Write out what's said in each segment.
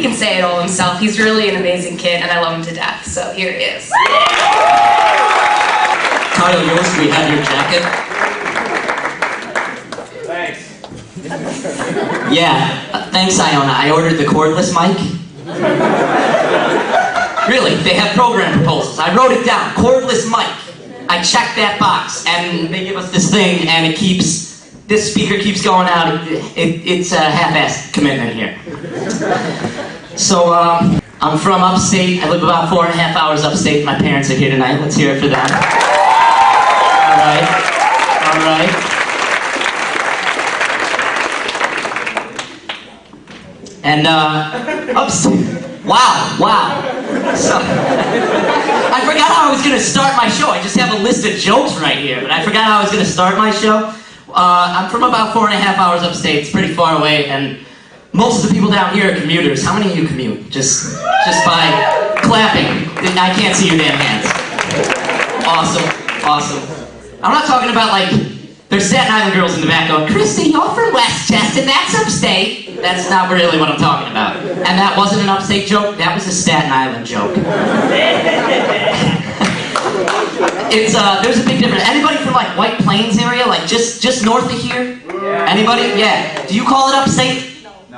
he can say it all himself. He's really an amazing kid, and I love him to death. So here he is. Kyle Yost, we have your jacket. Thanks. Yeah, thanks, Iona. I ordered the cordless mic. Really, they have program proposals. I wrote it down, cordless mic. I checked that box, and they give us this thing, and it keeps, this speaker keeps going out. It's a half-assed commitment here. So, I'm from upstate. I live about 4.5 hours upstate. My parents are here tonight. Let's hear it for them. All right. All right. And, upstate. Wow. So, I forgot how I was going to start my show. I just have a list of jokes right here, but I forgot how I was going to start my show. I'm from about 4.5 hours upstate. It's pretty far away, and most of the people down here are commuters. How many of you commute? Just by clapping. I can't see your damn hands. Awesome. I'm not talking about, like, there's Staten Island girls in the back going, Christy, you're from Westchester, that's upstate. That's not really what I'm talking about. And that wasn't an upstate joke, that was a Staten Island joke. There's a big difference. Anybody from, like, White Plains area, like, just north of here? Yeah. Anybody? Yeah. Do you call it upstate?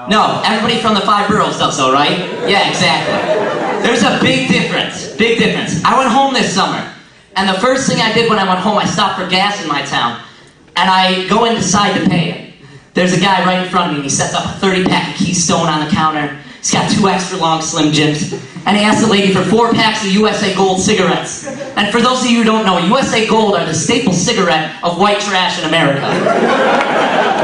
No. Everybody from the 5 boroughs does so, right? Yeah, exactly. There's a big difference. I went home this summer, and the first thing I did when I went home, I stopped for gas in my town. And I go inside to pay it. There's a guy right in front of me, and he sets up a 30-pack of Keystone on the counter. He's got 2 extra long Slim Jims. And he asks the lady for 4 packs of USA Gold cigarettes. And for those of you who don't know, USA Gold are the staple cigarette of white trash in America.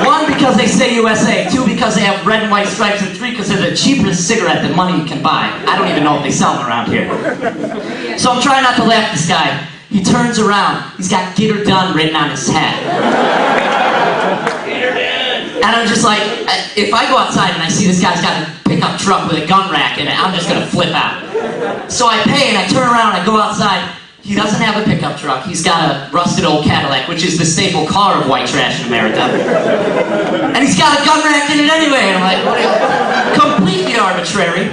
1, because they say USA. 2, because they have red and white stripes. And 3, because they're the cheapest cigarette that money can buy. I don't even know if they sell them around here. So I'm trying not to laugh at this guy. He turns around. He's got "Get her done" written on his hat. And I'm just like, if I go outside and I see this guy's got a pickup truck with a gun rack in it, I'm just going to flip out. So I pay and I turn around and I go outside. He doesn't have a pickup truck. He's got a rusted old Cadillac, which is the staple car of white trash in America. And he's got a gun rack in it anyway. And I'm like, completely arbitrary.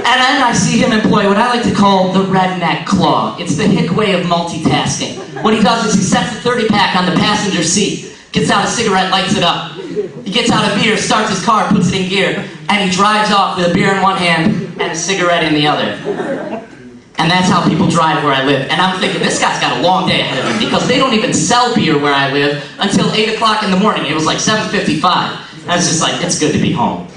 And then I see him employ what I like to call the redneck claw. It's the hick way of multitasking. What he does is he sets the 30-pack on the passenger seat, gets out a cigarette, lights it up. He gets out a beer, starts his car, puts it in gear, and he drives off with a beer in one hand and a cigarette in the other. And that's how people drive where I live. And I'm thinking, this guy's got a long day ahead of him, because they don't even sell beer where I live until 8 o'clock in the morning. It was like 7:55. And I was just like, it's good to be home.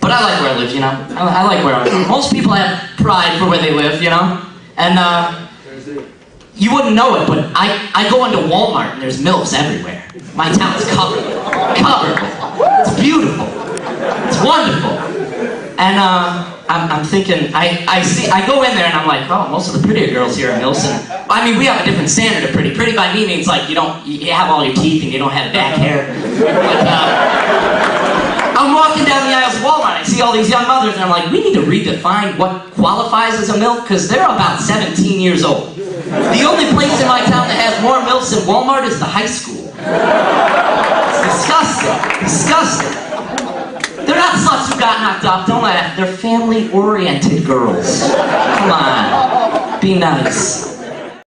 But I like where I live, you know? I like where I live. Most people have pride for where they live, you know? And, you wouldn't know it, but I go into Walmart and there's MILFs everywhere. My town's covered. It's beautiful. It's wonderful. And, I'm thinking, I go in there and I'm like, oh, most of the prettier girls here are MILFs. And, I mean, we have a different standard of pretty. Pretty by me means, like, you have all your teeth and you don't have back hair. But, I'm walking down the aisles of Walmart, I see all these young mothers, and I'm like, we need to redefine what qualifies as a MILF, because they're about 17 years old. The only place in my town that has more MILFs than Walmart is the high school. It's disgusting. They're not sluts who got knocked up, don't laugh. They're family-oriented girls. Come on, be nice.